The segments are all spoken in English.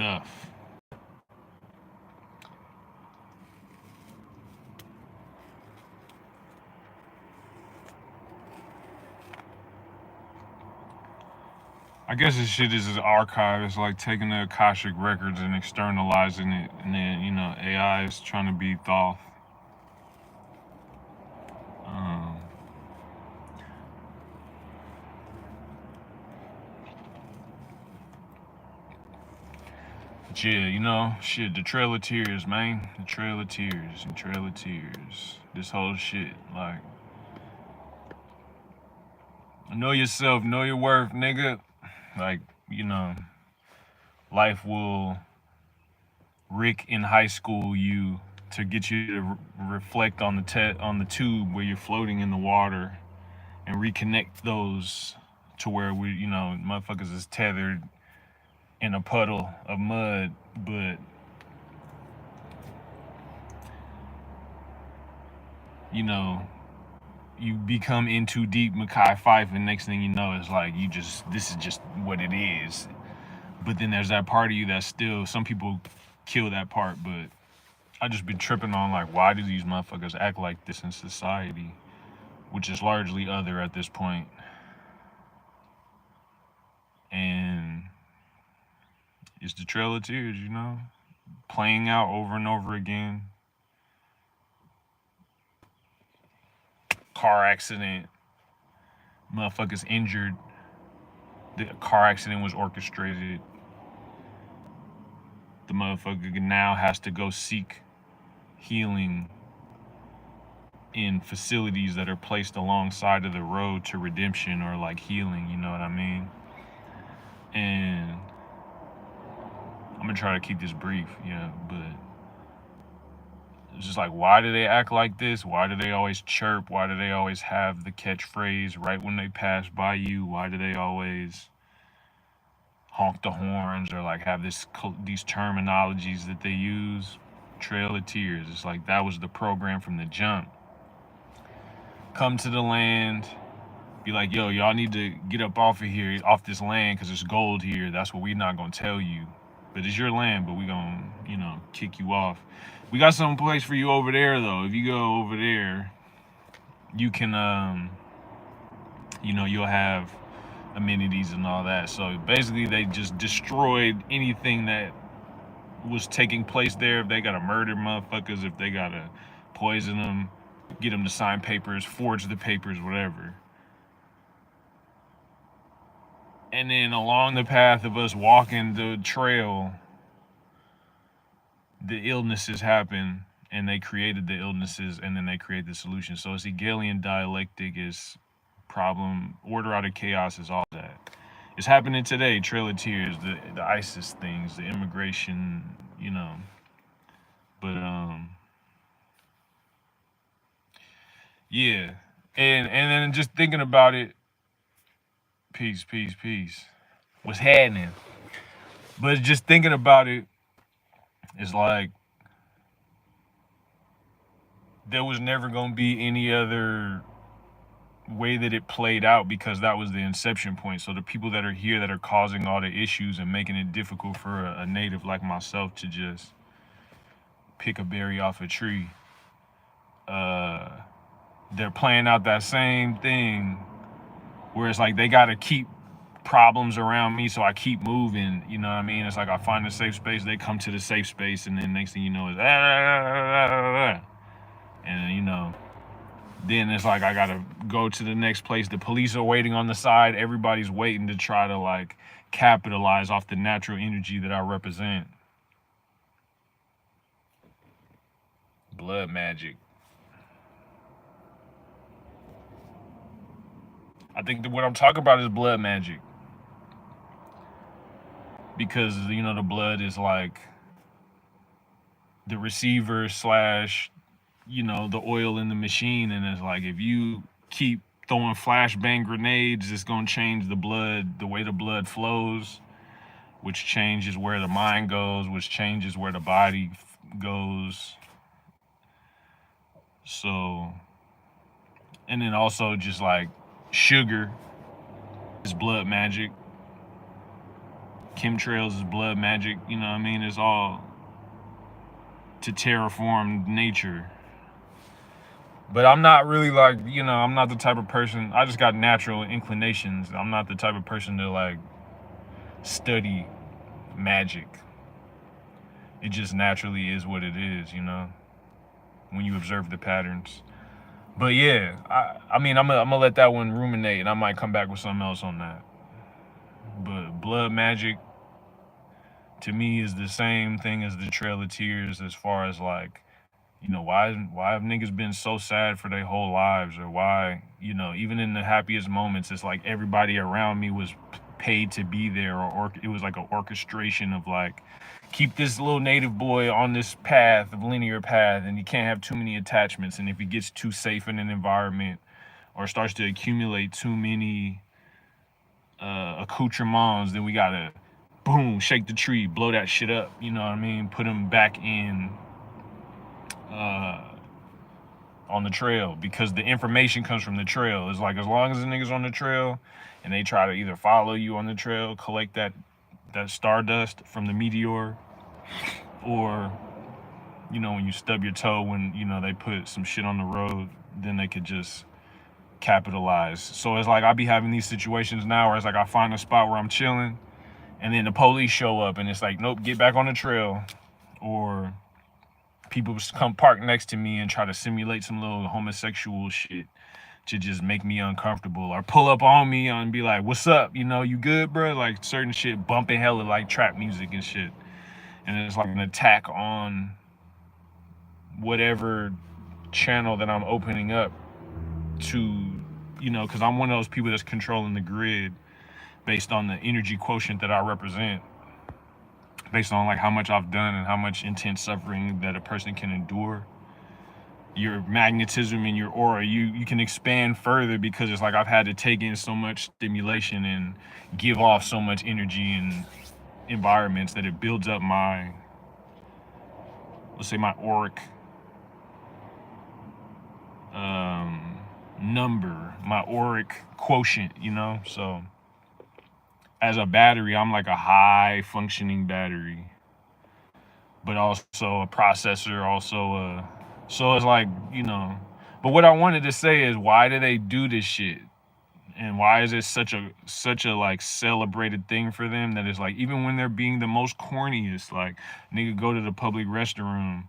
tough. I guess this shit is an archive. It's like taking the Akashic records and externalizing it, and then AI is trying to be Thoth. Um, but yeah, shit. The Trail of Tears, man. The Trail of Tears and Trail of Tears. This whole shit, like, know yourself, know your worth, nigga. Like, life will Rick in high school you to get you to reflect on the tube where you're floating in the water and reconnect those to where motherfuckers is tethered in a puddle of mud, but you become in too deep Mackay Fife, and next thing you know it's like this is just what it is. But then there's that part of you that still, some people kill that part, but I just been tripping on, like, why do these motherfuckers act like this in society, which is largely other at this point. And it's the Trail of Tears, playing out over and over again. Car accident, motherfuckers injured. The car accident was orchestrated. The motherfucker now has to go seek healing in facilities that are placed alongside of the road to redemption or like healing, you know what I mean? And I'm gonna try to keep this brief, but it's just like, why do they act like this? Why do they always chirp? Why do they always have the catchphrase right when they pass by you? Why do they always honk the horns or like have these terminologies that they use? Trail of Tears. It's like that was the program from the jump. Come to the land, be like, yo, y'all need to get up off of here, off this land, because there's gold here. That's what we're not gonna tell you. But it's your land, but we gonna, kick you off. We got some place for you over there, though. If you go over there, you can, you'll have amenities and all that. So basically, they just destroyed anything that was taking place there. If they gotta murder motherfuckers, if they gotta poison them, get them to sign papers, forge the papers, whatever. And then along the path of us walking the trail, the illnesses happen, and they created the illnesses, and then they create the solution. So it's Hegelian dialectic, is problem, order out of chaos, is all that. It's happening today. Trail of Tears, the ISIS things, the immigration, But yeah, and then just thinking about it, peace, peace, peace. What's happening? But just thinking about it, it's like there was never gonna be any other way that it played out, because that was the inception point. So the people that are here that are causing all the issues and making it difficult for a native like myself to just pick a berry off a tree, they're playing out that same thing where it's like they gotta keep problems around me, so I keep moving, you know what I mean? It's like I find a safe space, they come to the safe space, and then next thing you know is and then it's like I gotta go to the next place. The police are waiting on the side. Everybody's waiting to try to like capitalize off the natural energy that I represent. Blood magic. I think that what I'm talking about is blood magic, because the blood is like the receiver slash the oil in the machine, and it's like if you keep throwing flashbang grenades, it's gonna change the way the blood flows, which changes where the mind goes, which changes where the body goes. So, and then also just like sugar is blood magic. Chemtrails is blood magic, you know what I mean? It's all to terraform nature. But I'm not really like, I'm not the type of person, I just got natural inclinations. I'm not the type of person to like study magic. It just naturally is what it is, when you observe the patterns. But yeah, I mean, I'm gonna let that one ruminate, and I might come back with something else on that. But blood magic, to me, is the same thing as the Trail of Tears, as far as like, why have niggas been so sad for their whole lives, or why, even in the happiest moments, it's like everybody around me was paid to be there, or it was like an orchestration of like, keep this little native boy on this path of linear path, and he can't have too many attachments, and if he gets too safe in an environment or starts to accumulate too many accoutrements, then we gotta boom, shake the tree, blow that shit up, you know what I mean, put him back in on the trail, because the information comes from the trail. It's like, as long as the niggas on the trail and they try to either follow you on the trail, collect that stardust from the meteor, or when you stub your toe, when they put some shit on the road, then they could just capitalize. So it's like I be having these situations now where it's like I find a spot where I'm chilling, and then the police show up, and it's like, nope, get back on the trail. Or people come park next to me and try to simulate some little homosexual shit to just make me uncomfortable, or pull up on me and be like, what's up, you good, bro? Like certain shit, bumping hella like trap music and shit. And it's like an attack on whatever channel that I'm opening up to, because I'm one of those people that's controlling the grid based on the energy quotient that I represent, based on like how much I've done and how much intense suffering that a person can endure. Your magnetism and your aura, you can expand further, because it's like I've had to take in so much stimulation and give off so much energy in environments that it builds up my, let's say, my auric number, my auric quotient, so as a battery, I'm like a high functioning battery, but also a processor, also so it's like, but what I wanted to say is, why do they do this shit? And why is it such a like celebrated thing for them, that it's like, even when they're being the most corniest, like, nigga go to the public restroom,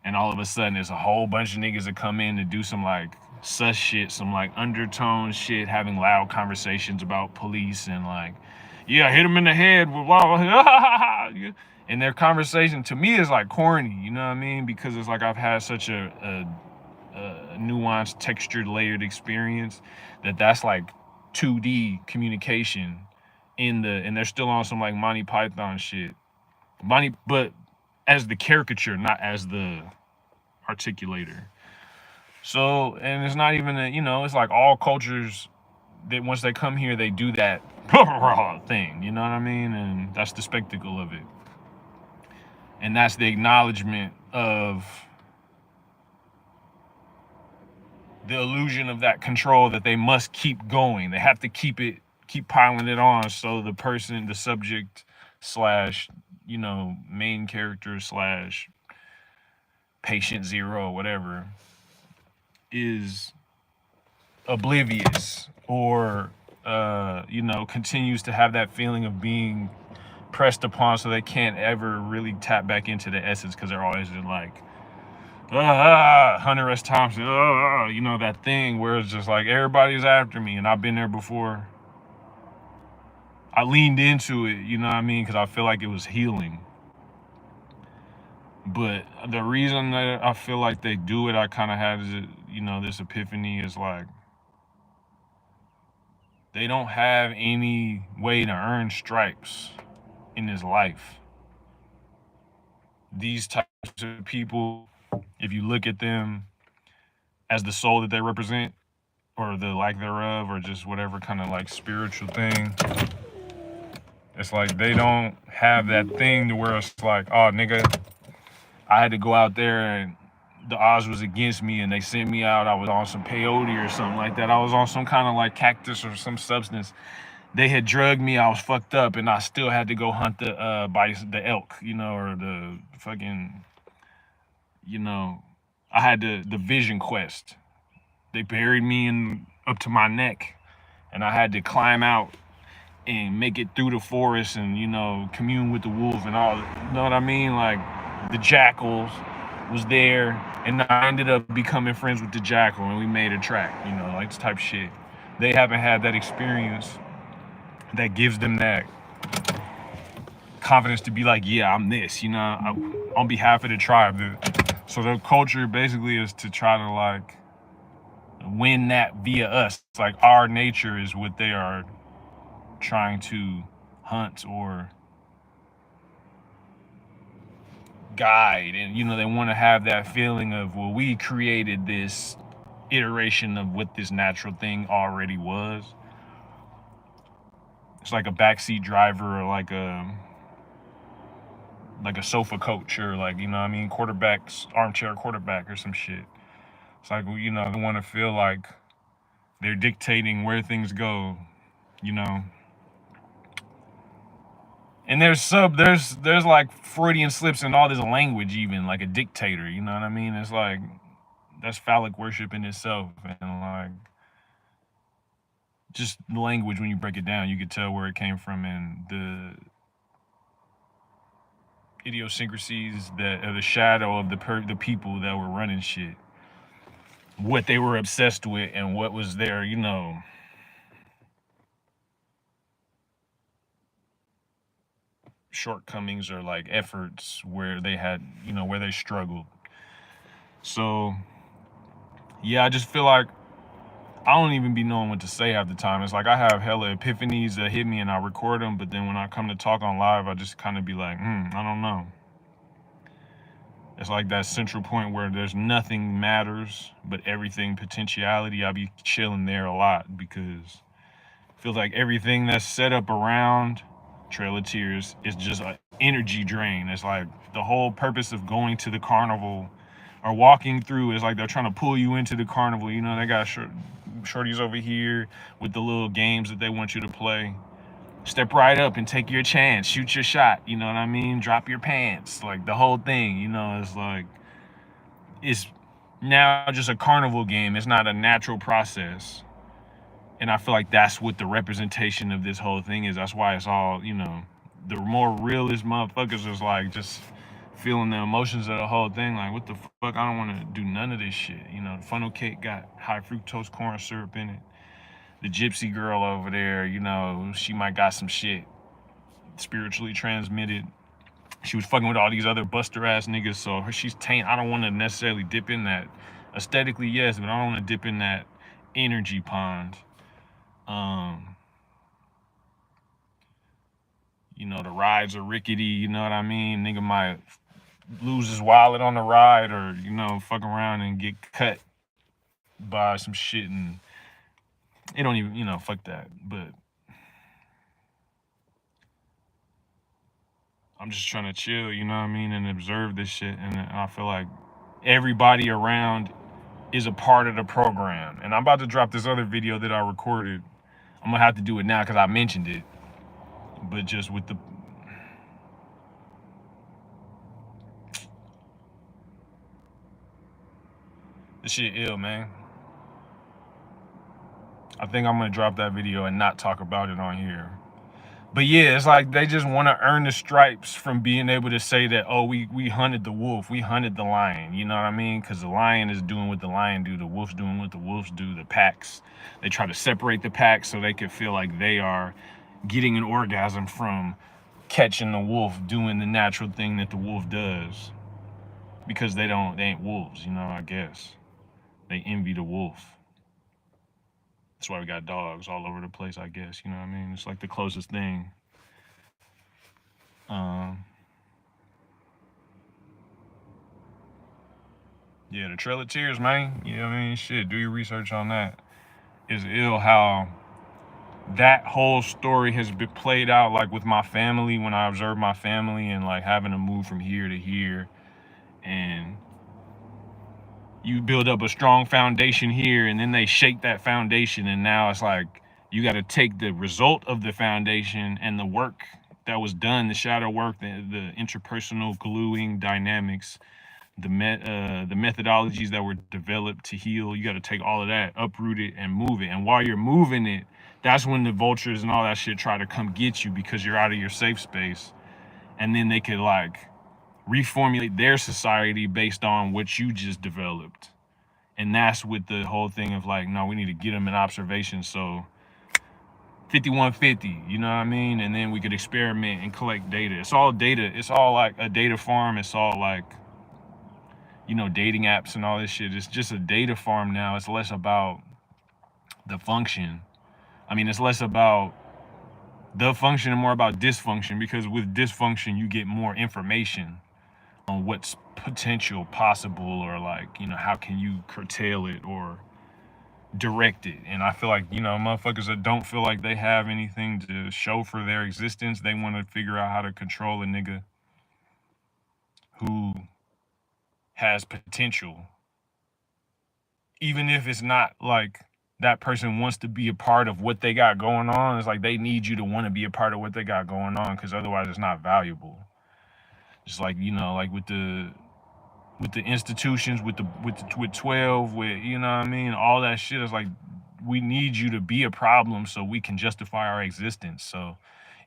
and all of a sudden there's a whole bunch of niggas that come in to do some like sus shit, some like undertone shit, having loud conversations about police, and like, yeah, hit him in the head with blah, blah. And their conversation to me is like corny, you know what I mean? Because it's like I've had such a nuanced, textured, layered experience that's like 2D communication and they're still on some like Monty Python shit. But as the caricature, not as the articulator. So, and it's not even it's like all cultures that once they come here, they do that thing, you know what I mean? And that's the spectacle of it. And that's the acknowledgement of the illusion of that control, that they must keep going. They have to keep piling it on, so the person, the subject slash, main character slash patient zero, whatever, is oblivious, or continues to have that feeling of being pressed upon, so they can't ever really tap back into the essence, because they're always in like Hunter S. Thompson, that thing where it's just like everybody's after me, and I've been there before. I leaned into it, you know what I mean, because I feel like it was healing. But the reason that I feel like they do it, I kind of had, this epiphany, is like, they don't have any way to earn stripes in this life. These types of people, if you look at them as the soul that they represent, or the lack thereof, or just whatever kind of like spiritual thing, it's like they don't have that thing to where it's like, oh, nigga, I had to go out there and the odds was against me and they sent me out. I was on some peyote or something like that. I was on some kind of like cactus or some substance they had drugged me. I was fucked up, and I still had to go hunt the elk, or the fucking, you know, I had the vision quest. They buried me in up to my neck, and I had to climb out and make it through the forest and commune with the wolf and all. You know what I mean? Like the jackals was there, and I ended up becoming friends with the jackal, and we made a track. Like this type of shit. They haven't had that experience that gives them that confidence to be like, yeah, I'm this. On behalf of the tribe. So the culture basically is to try to like win that via us. It's like our nature is what they are trying to hunt or guide, and they want to have that feeling of, well, we created this iteration of what this natural thing already was. It's like a backseat driver, or like a sofa coach, or like quarterbacks, armchair quarterback or some shit. It's like, they want to feel like they're dictating where things go, you know and there's like Freudian slips in all this language, even like a dictator. You know what I mean? It's like that's phallic worship in itself, and like just the language, when you break it down, you could tell where it came from, and the idiosyncrasies that are the shadow of the people that were running shit, what they were obsessed with, and what was their shortcomings, or like efforts where they had where they struggled. So yeah, I just feel like I don't even be knowing what to say half the time. It's like I have hella epiphanies that hit me and I record them, but then when I come to talk on live, I just kind of be like, I don't know. It's like that central point where there's nothing matters, but everything potentiality. I be chilling there a lot, because it feels like everything that's set up around Trail of Tears is just an energy drain. It's like the whole purpose of going to the carnival or walking through is like they're trying to pull you into the carnival. They got shorties over here with the little games that they want you to play. Step right up and take your chance, shoot your shot, you know what I mean? Drop your pants, like the whole thing, it's like, it's now just a carnival game. It's not a natural process. And I feel like that's what the representation of this whole thing is. That's why it's all, the more realist motherfuckers is like just feeling the emotions of the whole thing. Like, what the fuck? I don't want to do none of this shit. The funnel cake got high fructose corn syrup in it. The gypsy girl over there, she might got some shit spiritually transmitted. She was fucking with all these other buster ass niggas, so she's taint. I don't want to necessarily dip in that. Aesthetically, yes, but I don't want to dip in that energy pond. The rides are rickety, you know what I mean? Nigga might lose his wallet on the ride, or, fuck around and get cut by some shit, and it don't even, fuck that. But I'm just trying to chill, you know what I mean, and observe this shit, and I feel like everybody around is a part of the program. And I'm about to drop this other video that I recorded. I'm gonna have to do it now because I mentioned it, but just with the this shit ill, man. I think I'm gonna drop that video and not talk about it on here. But yeah, it's like they just want to earn the stripes from being able to say that, oh, we hunted the wolf, we hunted the lion. You know what I mean? Because the lion is doing what the lion do, the wolf's doing what the wolves do. The packs, they try to separate the packs so they can feel like they are getting an orgasm from catching the wolf doing the natural thing that the wolf does, because they ain't wolves. I guess they envy the wolf. That's why we got dogs all over the place, I guess. You know what I mean? It's like the closest thing. Yeah, the Trail of Tears, man. You know what I mean? Shit, do your research on that. It's ill how that whole story has been played out, like with my family, when I observe my family and like having to move from here to here. And you build up a strong foundation here, and then they shake that foundation, and now it's like You got to take the result of the foundation and the work that was done, the shadow work, the interpersonal gluing dynamics, the methodologies that were developed to heal. You got to take all of that, uproot it, and move it. And while you're moving it, that's when the vultures and all that shit try to come get you because you're out of your safe space. And then they could like reformulate their society based on what you just developed. And that's with the whole thing of like, no, we need to get them in observation. So 5150, you know what I mean? And then we could experiment and collect data. It's all data. It's all like a data farm. It's all like, you know, dating apps and all this shit. It's just a data farm now. It's less about the function. I mean, it's less about the function and more about dysfunction, because with dysfunction, you get more information on what's potential possible, or like, you know, how can you curtail it or direct it. And I feel like, you know, motherfuckers that don't feel like they have anything to show for their existence, they want to figure out how to control a nigga who has potential, even if it's not like that person wants to be a part of what they got going on. It's like they need you to want to be a part of what they got going on, because otherwise it's not valuable. It's like, you know, like with the institutions, with 12, with, you know what I mean, all that shit. Is like, we need you to be a problem so we can justify our existence. So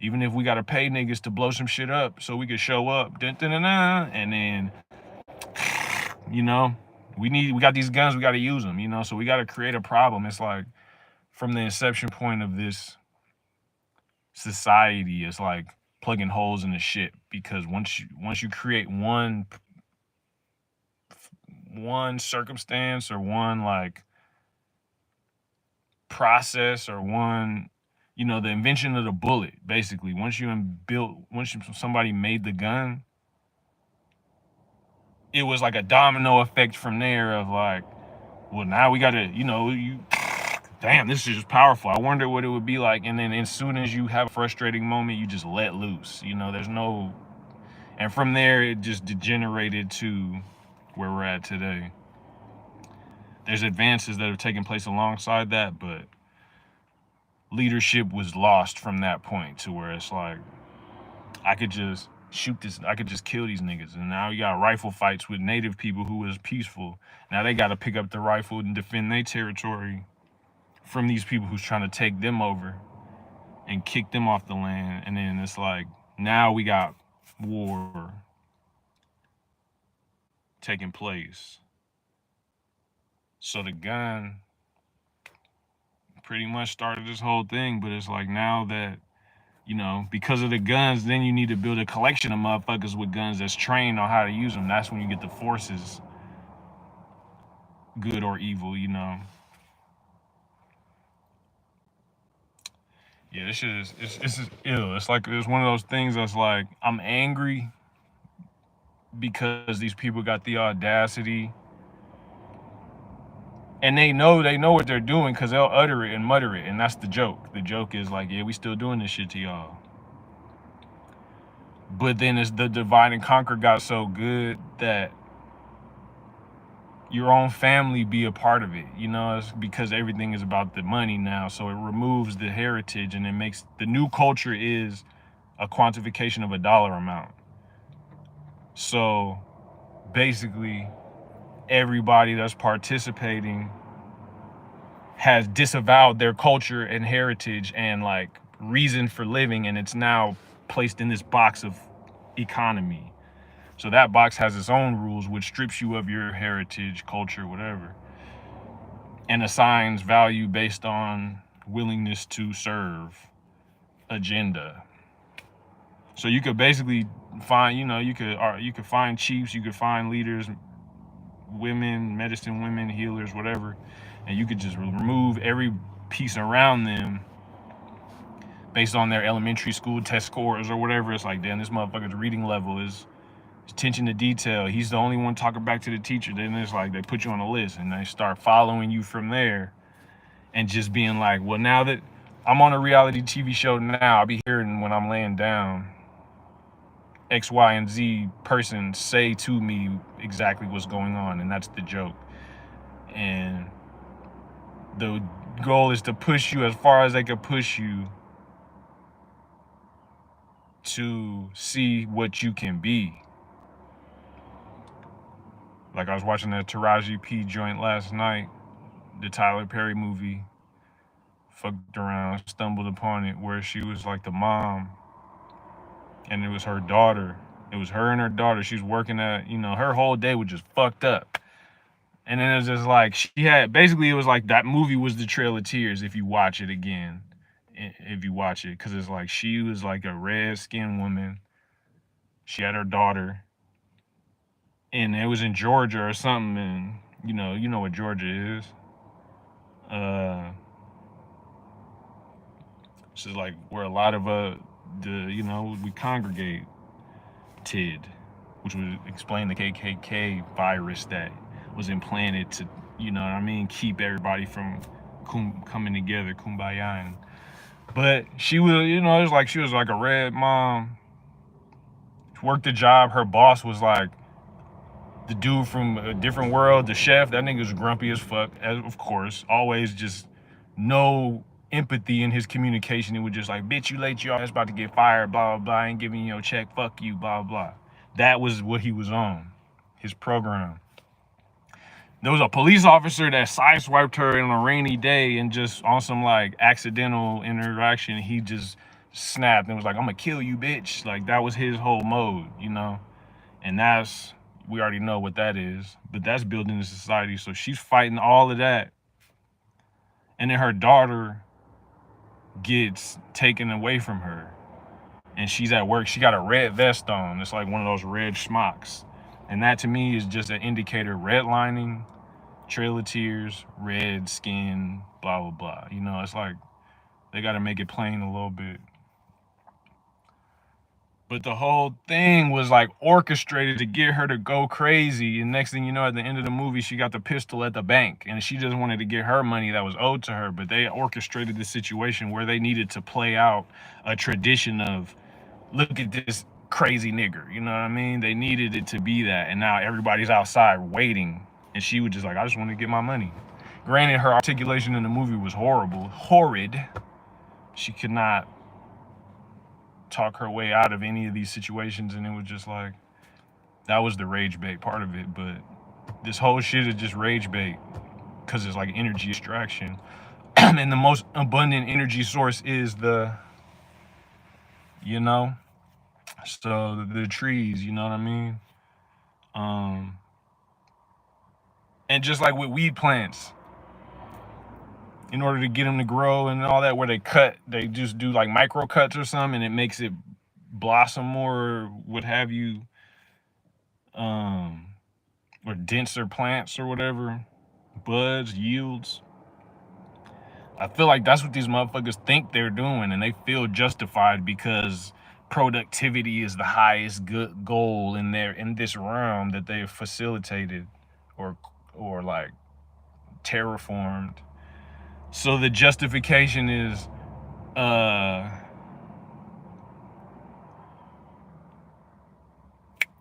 even if we got to pay niggas to blow some shit up so we can show up, and then, you know, we got these guns, we got to use them, you know, so we got to create a problem. It's like, from the inception point of this society, it's like plugging holes in the shit, because once you create one circumstance or one like process or one, you know, the invention of the bullet, basically, once somebody made the gun, it was like a domino effect from there of like, well, now we gotta, you know, damn, this is just powerful. I wonder what it would be like. And then as soon as you have a frustrating moment, you just let loose, you know, and from there it just degenerated to where we're at today. There's advances that have taken place alongside that, but leadership was lost from that point to where it's like, I could just kill these niggas. And now you got rifle fights with native people who was peaceful. Now they got to pick up the rifle and defend their territory from these people who's trying to take them over and kick them off the land. And then it's like, now we got war taking place. So the gun pretty much started this whole thing, but it's like, now that, you know, because of the guns, then you need to build a collection of motherfuckers with guns that's trained on how to use them. That's when you get the forces, good or evil, you know. Yeah, this shit is, it's ill. It's like, it's one of those things that's like, I'm angry because these people got the audacity, and they know what they're doing, because they'll utter it and mutter it, and that's the joke. The joke is like, yeah, we still doing this shit to y'all. But then as the divide and conquer got so good that your own family be a part of it, you know, it's because everything is about the money now. So it removes the heritage, and it makes the new culture is a quantification of a dollar amount. So basically, everybody that's participating has disavowed their culture and heritage and like reason for living, and it's now placed in this box of economy. So that box has its own rules, which strips you of your heritage, culture, whatever, and assigns value based on willingness to serve agenda. So you could basically find, you know, you could find chiefs, you could find leaders, women, medicine women, healers, whatever, and you could just remove every piece around them based on their elementary school test scores or whatever. It's like, damn, this motherfucker's reading level is attention to detail. He's the only one talking back to the teacher. Then it's like they put you on a list and they start following you from there, and just being like, well, now that I'm on a reality TV show now, I'll be hearing when I'm laying down X, Y, and Z person say to me exactly what's going on, and that's the joke. And goal is to push you as far as they could push you to see what you can be. Like I was watching that Taraji P joint last night, the Tyler Perry movie. Fucked around, stumbled upon it, where she was like the mom, and it was her daughter. It was her and her daughter. She's working at, her whole day was just fucked up. And then it was just like she had basically it was like that movie was the Trail of Tears if you watch it again, if you watch it, because it's like she was like a red skinned woman. She had her daughter, and it was in Georgia or something, and you know what Georgia is. Uh, this is like where a lot of we congregate. TID, which would explain the KKK virus that was implanted to, keep everybody from coming together, kumbaya. But she was, it was like she was like a red mom. She worked a job. Her boss was like the dude from a different world, the chef. That nigga was grumpy as fuck, of course. Always just no empathy in his communication. It was just like, bitch, you late, your ass about to get fired, blah, blah, blah. I ain't giving you your check, fuck you, blah, blah. That was what he was on, his program. There was a police officer that sideswiped her on a rainy day and just on some like accidental interaction, he just snapped and was like, I'm gonna kill you, bitch. Like that was his whole mode, And we already know what that is, but that's building the society. So she's fighting all of that. And then her daughter gets taken away from her. And she's at work. She got a red vest on. It's like one of those red smocks. And that to me is just an indicator. Redlining, Trail of Tears, red skin, blah, blah, blah. It's like they got to make it plain a little bit. But the whole thing was like orchestrated to get her to go crazy. And next thing you know, at the end of the movie, she got the pistol at the bank. And she just wanted to get her money that was owed to her. But they orchestrated the situation where they needed to play out a tradition of, look at this crazy nigger, you know what I mean? They needed it to be that, and now everybody's outside waiting, and she was just like, I just want to get my money. Granted, her articulation in the movie was horrid. She could not talk her way out of any of these situations, and it was just like, that was the rage bait part of it, but this whole shit is just rage bait, because it's like energy extraction, and the most abundant energy source is so the trees, you know what I mean? And just like with weed plants, in order to get them to grow and all that, where they just do like micro cuts or something, and it makes it blossom more, or what have you, or denser plants or whatever, buds, yields. I feel like that's what these motherfuckers think they're doing, and they feel justified because productivity is the highest good goal in this realm that they've facilitated or like terraformed. So the justification is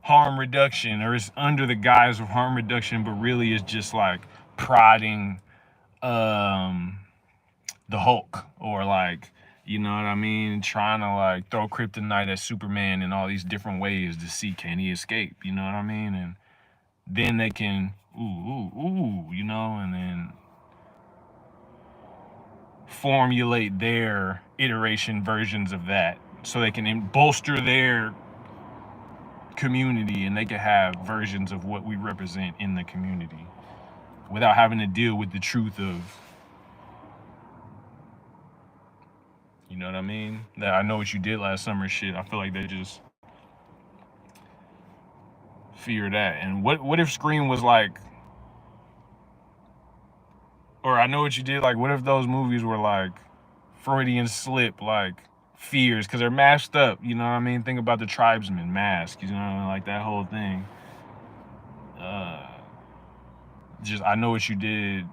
harm reduction, or it's under the guise of harm reduction, but really it's just like prodding the Hulk, or like, you know what I mean, trying to like throw kryptonite at Superman in all these different ways to see, can he escape, you know what I mean? And then they can and then formulate their iteration versions of that, so they can bolster their community, and they can have versions of what we represent in the community without having to deal with the truth of, you know what I mean, that I know what you did last summer shit. I feel like they just fear that. And what if Scream was like, or I know what you did, like, what if those movies were like Freudian slip, like fears, because they're masked up, you know what I mean? Think about the tribesman mask, you know, like that whole thing. Just, I know what you did,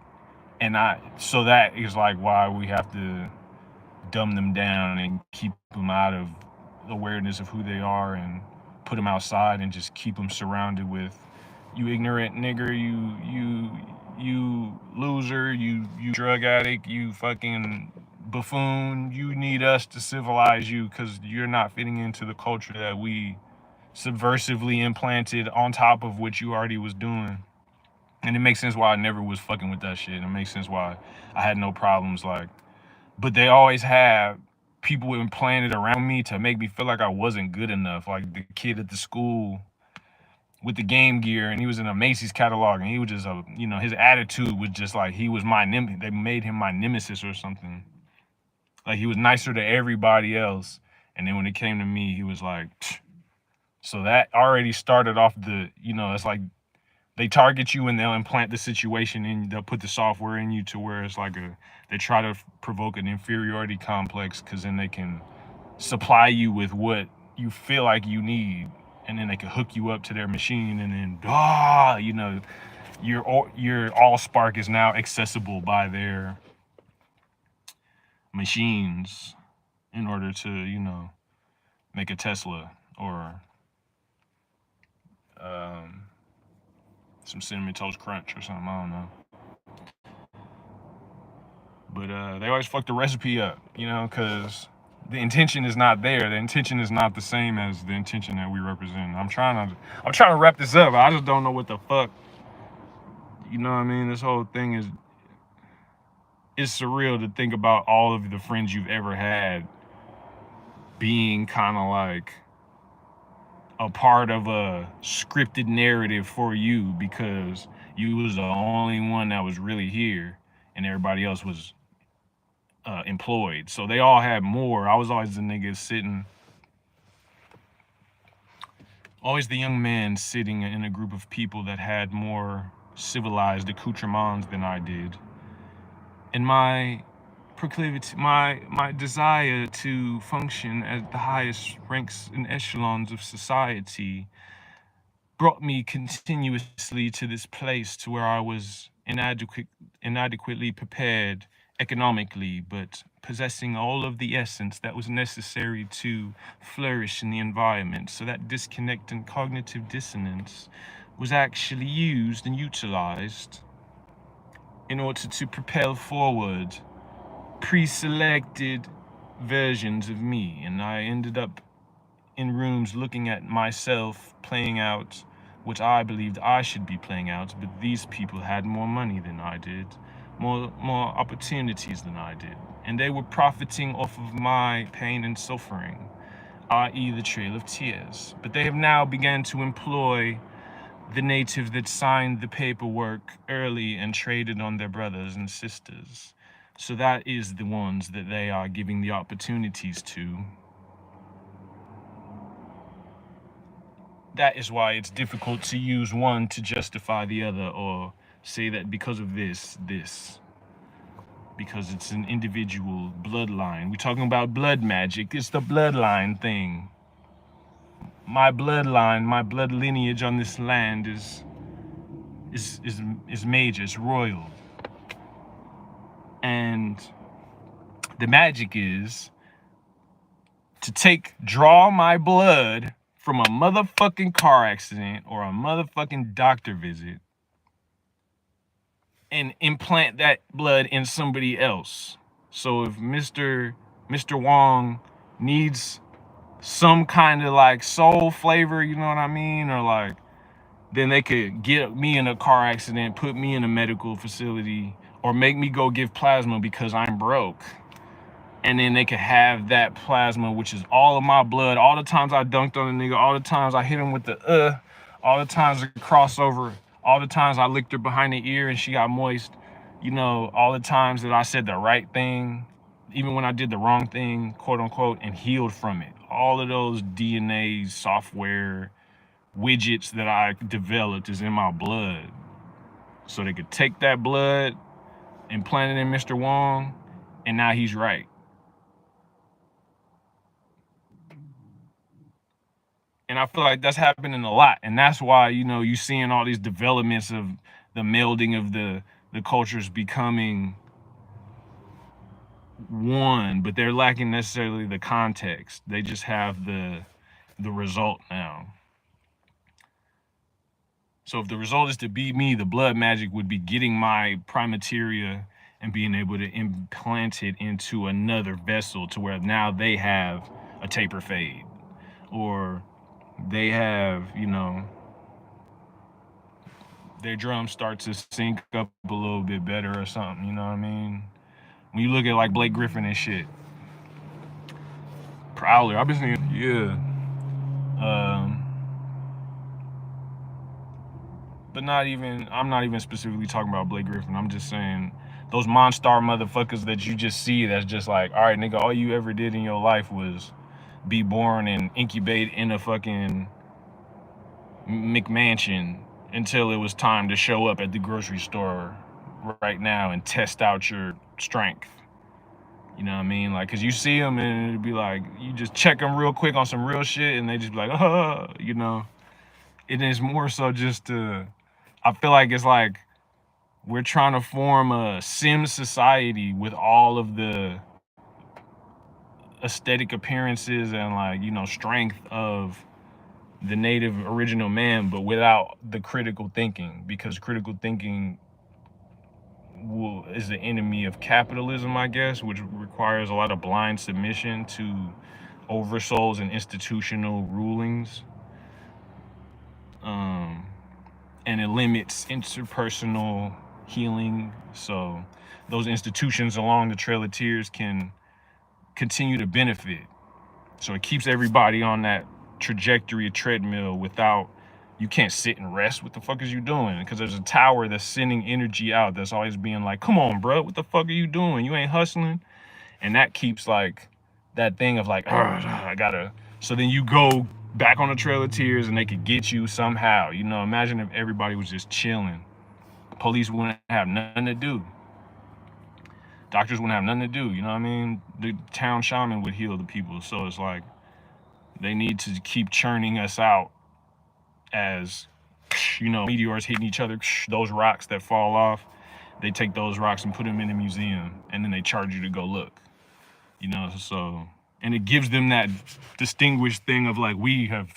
and so that is like why we have to dumb them down and keep them out of awareness of who they are, and put them outside and just keep them surrounded with, you ignorant nigger, you loser, you drug addict, you fucking buffoon, you need us to civilize you because you're not fitting into the culture that we subversively implanted on top of what you already was doing. And it makes sense why I never was fucking with that shit. It makes sense why I had no problems. Like, but they always have people implanted around me to make me feel like I wasn't good enough. Like the kid at the school with the Game Gear, and he was in a Macy's catalog, and he was just his attitude was just like he was they made him my nemesis or something. Like he was nicer to everybody else, and then when it came to me, he was like, Psh. So that already started off it's like they target you and they'll implant the situation and they'll put the software in you to where it's like they try to provoke an inferiority complex because then they can supply you with what you feel like you need, and then they can hook you up to their machine, and then your all spark is now accessible by their machines in order to make a Tesla or some cinnamon toast crunch or something. I don't know. But they always fuck the recipe up, because the intention is not there. The intention is not the same as the intention that we represent. I'm trying to wrap this up. I just don't know what the fuck. You know what I mean? This whole thing is it's surreal to think about all of the friends you've ever had being kind of like a part of a scripted narrative for you because you was the only one that was really here and everybody else was employed. So they all had more. I was always the nigga sitting, always the young man sitting in a group of people that had more civilized accoutrements than I did. And my proclivity, my desire to function at the highest ranks and echelons of society brought me continuously to this place to where I was inadequately prepared economically, but possessing all of the essence that was necessary to flourish in the environment. So that disconnect and cognitive dissonance was actually used and utilized in order to propel forward pre-selected versions of me. And I ended up in rooms looking at myself playing out what I believed I should be playing out, but these people had more money than I did, more opportunities than I did, and they were profiting off of my pain and suffering, i.e. the trail of tears. But they have now begun to employ the native that signed the paperwork early and traded on their brothers and sisters. So that is the ones that they are giving the opportunities to. That is why it's difficult to use one to justify the other or say that because of this, because it's an individual bloodline. We're talking about blood magic. It's the bloodline thing. My bloodline, my blood lineage on this land is major, it's royal. And the magic is to draw my blood from a motherfucking car accident or a motherfucking doctor visit and implant that blood in somebody else. So if Mr. Wong needs some kind of like soul flavor, you know what I mean? Or like, then they could get me in a car accident, put me in a medical facility, or make me go give plasma because I'm broke. And then they could have that plasma, which is all of my blood, all the times I dunked on a nigga, all the times I hit him with the all the times I crossover, all the times I licked her behind the ear and she got moist, all the times that I said the right thing, even when I did the wrong thing, quote unquote, and healed from it. All of those DNA software widgets that I developed is in my blood. So they could take that blood, implant it in Mr. Wong, and now he's right. And I feel like that's happening a lot. And that's why, you seeing all these developments of the melding of the cultures becoming one, but they're lacking necessarily the context. They just have the result now. So if the result is to beat me, the blood magic would be getting my primateria and being able to implant it into another vessel to where now they have a taper fade, or they have, their drums start to sync up a little bit better or something, you know what I mean? When you look at like Blake Griffin and shit, Prowler, I've been seeing, yeah. Um, but not even, I'm not even specifically talking about Blake Griffin. I'm just saying those Monstar motherfuckers that you just see that's just like, all right, nigga, all you ever did in your life was be born and incubate in a fucking McMansion until it was time to show up at the grocery store right now and test out your strength. You know what I mean? Like, cause you see them and it'd be like, you just check them real quick on some real shit and they just be like, It is more so just I feel like it's like we're trying to form a sim society with all of the aesthetic appearances and like, strength of the native original man, but without the critical thinking, because critical thinking is the enemy of capitalism, I guess, which requires a lot of blind submission to oversouls and institutional rulings. And it limits interpersonal healing. So those institutions along the Trail of Tears can continue to benefit. So it keeps everybody on that trajectory, treadmill without, you can't sit and rest. What the fuck is you doing? Because there's a tower that's sending energy out that's always being like, come on, bro, what the fuck are you doing? You ain't hustling. And that keeps like that thing of like, I gotta. So then you go back on the Trail of Tears and they could get you somehow. Imagine if everybody was just chilling. Police wouldn't have nothing to do. Doctors wouldn't have nothing to do. You know what I mean? The town shaman would heal the people. So it's like they need to keep churning us out as, meteors hitting each other. Those rocks that fall off, they take those rocks and put them in a museum, and then they charge you to go look. So, and it gives them that distinguished thing of like, we have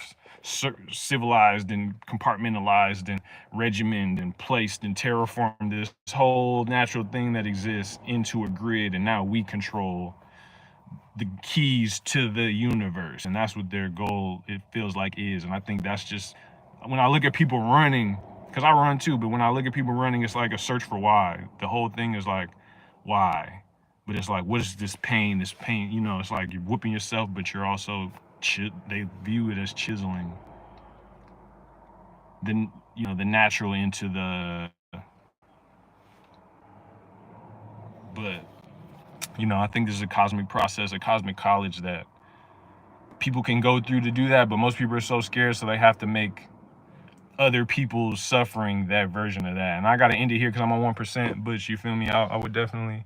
civilized and compartmentalized and regimented and placed and terraformed this whole natural thing that exists into a grid, and now we control the keys to the universe. And that's what their goal, it feels like, is. And I think that's just, when I look at people running, because I run too, but when I look at people running, it's like a search for why. The whole thing is like, why? But it's like, what is this pain? This pain, it's like you're whooping yourself, but you're also, they view it as chiseling the natural into the, but, I think this is a cosmic process, a cosmic college that people can go through to do that, but most people are so scared, so they have to make other people's suffering that version of that. And I gotta end it here because I'm on 1%, but you feel me? I would definitely.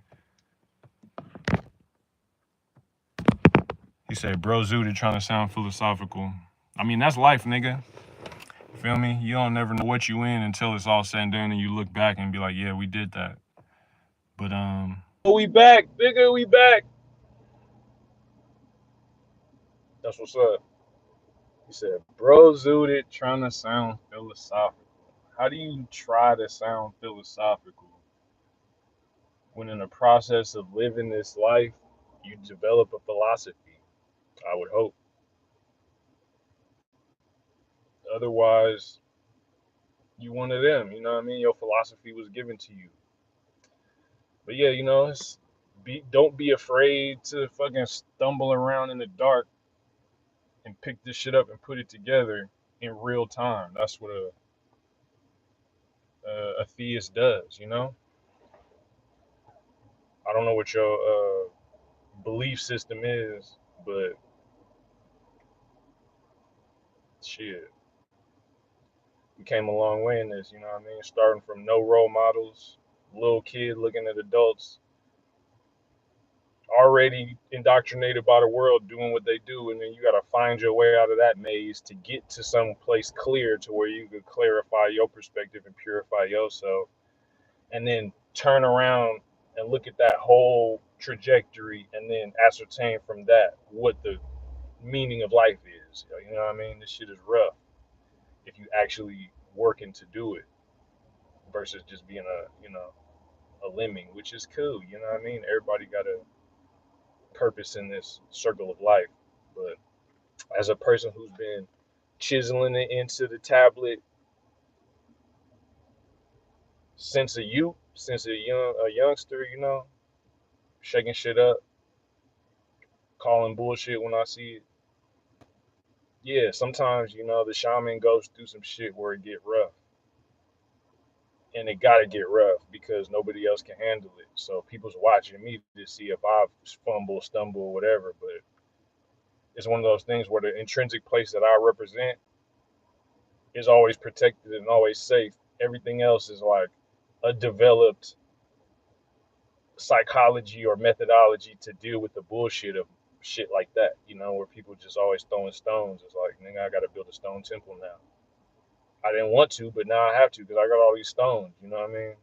He said, bro, Zooted trying to sound philosophical. I mean, that's life, nigga. You feel me? You don't never know what you in until it's all said and done and you look back and be like, yeah, we did that. But oh, we back, nigga, we back. That's what's up. He said, bro, Zooted trying to sound philosophical. How do you try to sound philosophical when in the process of living this life, you develop a philosophy? I would hope. Otherwise, you one of them. You know what I mean? Your philosophy was given to you. But yeah, don't be afraid to fucking stumble around in the dark and pick this shit up and put it together in real time. That's what a theist does. I don't know what your belief system is, but shit, we came a long way in this. You know what I mean? Starting from no role models, little kid looking at adults already indoctrinated by the world doing what they do, and then you got to find your way out of that maze to get to some place clear to where you could clarify your perspective and purify yourself, and then turn around and look at that whole trajectory and then ascertain from that what the meaning of life is. You know what I mean? This shit is rough if you actually working to do it versus just being a lemming, which is cool. You know what I mean? Everybody got a purpose in this circle of life. But as a person who's been chiseling it into the tablet since a youth, since a youngster, shaking shit up, calling bullshit when I see it. Yeah, sometimes the shaman goes through some shit where it get rough, and it gotta get rough because nobody else can handle it. So people's watching me to see if I fumble, stumble, whatever. But it's one of those things where the intrinsic place that I represent is always protected and always safe. Everything else is like a developed psychology or methodology to deal with the bullshit of shit like that, where people just always throwing stones. It's like, nigga, I got to build a stone temple now. I didn't want to, but now I have to because I got all these stones. You know what I mean?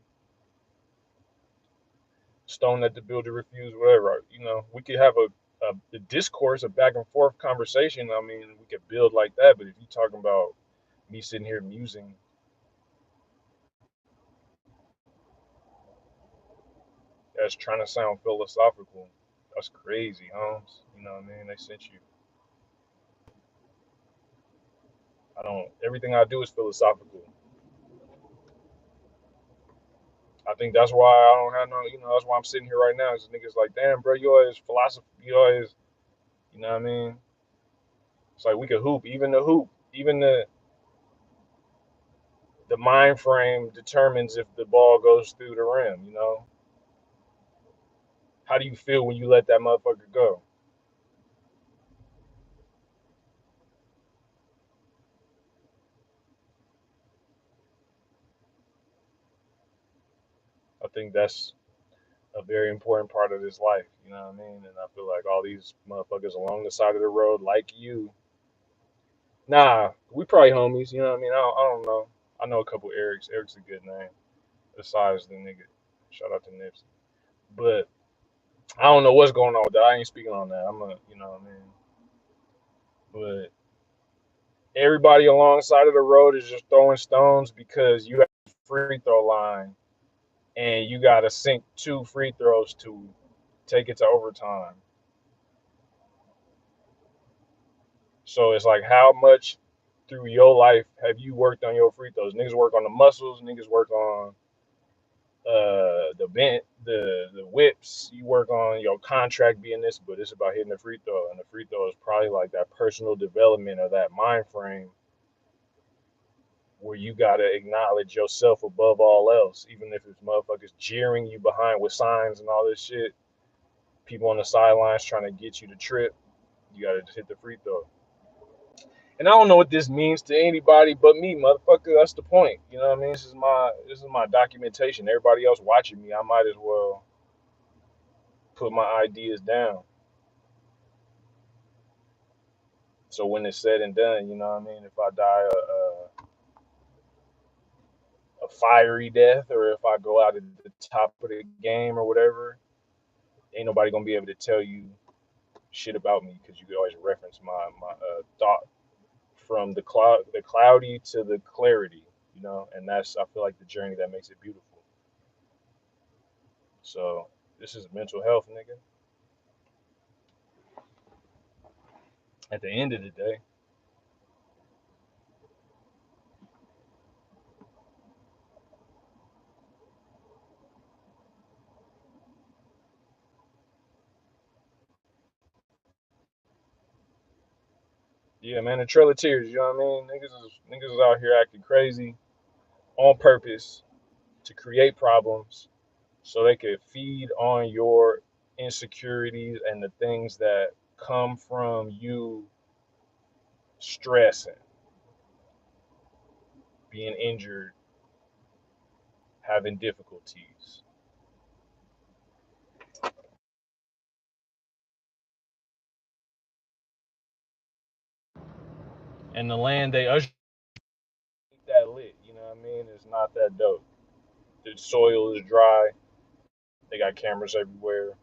Stone that the builder refused, whatever. We could have a discourse, a back and forth conversation. I mean, we could build like that. But if you're talking about me sitting here musing, that's trying to sound philosophical. That's crazy, Holmes. You know what I mean? They sent you. I don't. Everything I do is philosophical. I think that's why I don't have no. That's why I'm sitting here right now. Is niggas like, damn, bro, you always philosophy. You always, you know what I mean? It's like we could hoop. Even the hoop, even the mind frame determines if the ball goes through the rim. How do you feel when you let that motherfucker go? I think that's a very important part of this life. You know what I mean? And I feel like all these motherfuckers along the side of the road, like you, nah, we probably homies. You know what I mean? I don't know. I know a couple Erics. Eric's a good name. Besides the nigga, shout out to Nipsey. But I don't know what's going on with that. I ain't speaking on that. You know what I mean? But everybody alongside of the road is just throwing stones because you have a free throw line and you got to sink two free throws to take it to overtime. So it's like, how much through your life have you worked on your free throws? Niggas work on the muscles. Niggas work on the bent, the whips. You work on your contract being this, but it's about hitting the free throw, and the free throw is probably like that personal development of that mind frame where you gotta acknowledge yourself above all else, even if it's motherfuckers jeering you behind with signs and all this shit. People on the sidelines trying to get you to trip. You gotta just hit the free throw. And I don't know what this means to anybody but me, motherfucker. That's the point. You know what I mean? This is my documentation. Everybody else watching me, I might as well put my ideas down. So when it's said and done, you know what I mean? If I die a fiery death, or if I go out at the top of the game or whatever, ain't nobody gonna be able to tell you shit about me because you could always reference my thought from the cloudy to the clarity, and that's, I feel like, the journey that makes it beautiful. So this is mental health, nigga. At the end of the day, yeah, man, the Trail of Tears. You know what I mean? Niggas is out here acting crazy on purpose to create problems so they could feed on your insecurities and the things that come from you stressing, being injured, having difficulties. And the land they usher ain't that lit, you know what I mean? It's not that dope. The soil is dry. They got cameras everywhere.